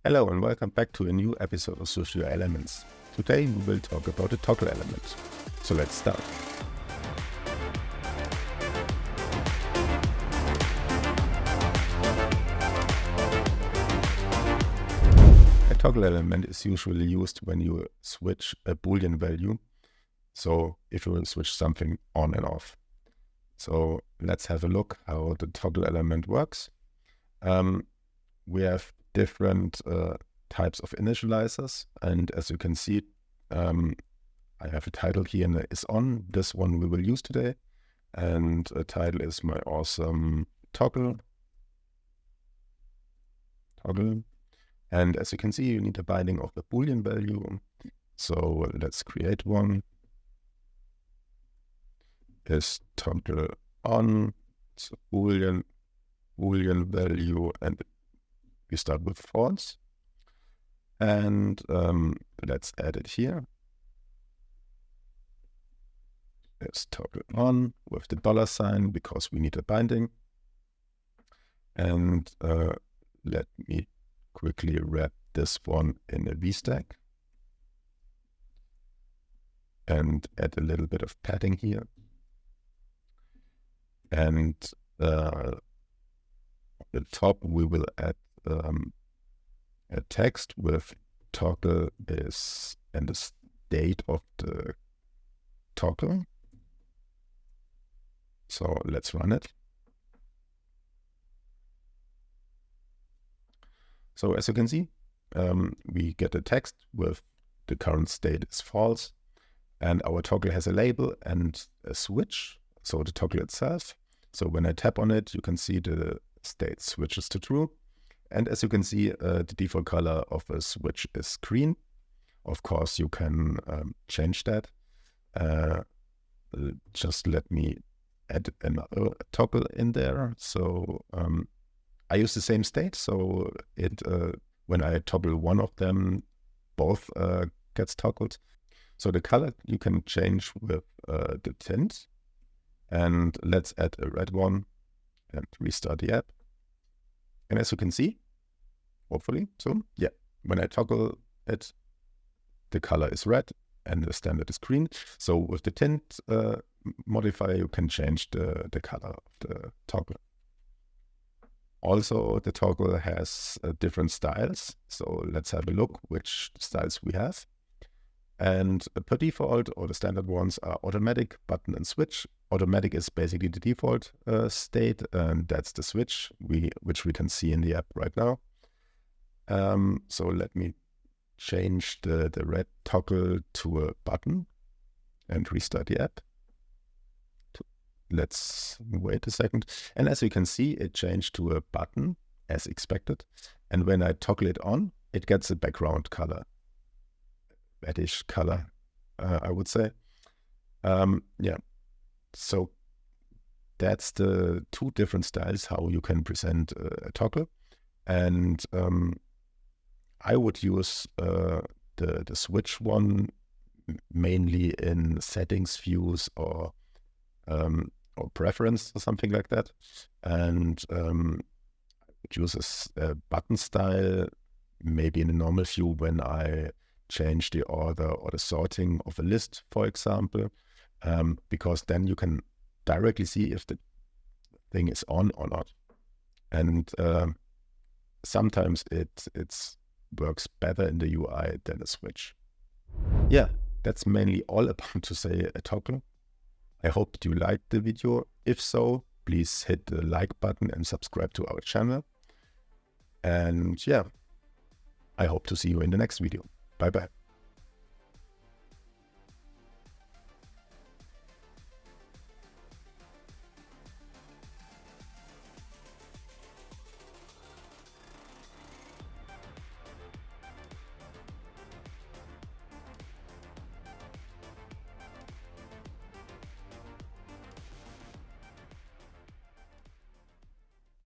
Hello and welcome back to a new episode of SwiftUI Elements. Today we will talk about the toggle element. So let's start. A toggle element is usually used when you switch a Boolean value. So if you will switch something on and off. So let's have a look how the toggle element works. We have different types of initializers, and as you can see, I have a title here and is on. This one we will use today, and a title is my awesome toggle. And as you can see, you need a binding of the Boolean value. So let's create one. Is toggle on, it's a Boolean value, and we start with false. And let's add it here. It's toggle on with the $sign because we need a binding. And let me quickly wrap this one in a VStack and add a little bit of padding here. And at the top, we will add a text with toggle is and the state of the toggle. So let's run it. So as you can see, we get a text with the current state is false, and our toggle has a label and a switch, so the toggle itself. So when I tap on it, you can see the state switches to true. And as you can see, the default color of a switch is green. Of course, you can change that. Just let me add another toggle in there. So I use the same state. So it when I toggle one of them, both gets toggled. So the color you can change with the tint. And let's add a red one and restart the app. And as you can see, hopefully soon, yeah, when I toggle it, the color is red and the standard is green. So with the tint modifier, you can change the color of the toggle. Also, the toggle has different styles. So let's have a look which styles we have. And per default, all the standard ones are automatic, button, and switch. Automatic is basically the default state, and that's the switch which we can see in the app right now. So let me change the red toggle to a button and restart the app. Let's wait a second. And as you can see, it changed to a button as expected. And when I toggle it on, it gets a background color. Reddish color, I would say. Yeah, so that's the two different styles how you can present a toggle. And I would use the switch one mainly in settings views or preference or something like that. And it uses a button style maybe in a normal view when I change the order or the sorting of a list, for example, because then you can directly see if the thing is on or not. And sometimes it works better in the UI than a switch. Yeah, that's mainly all about to say a toggle. I hope you liked the video. If so, please hit the like button and subscribe to our channel. And yeah, I hope to see you in the next video. Bye-bye.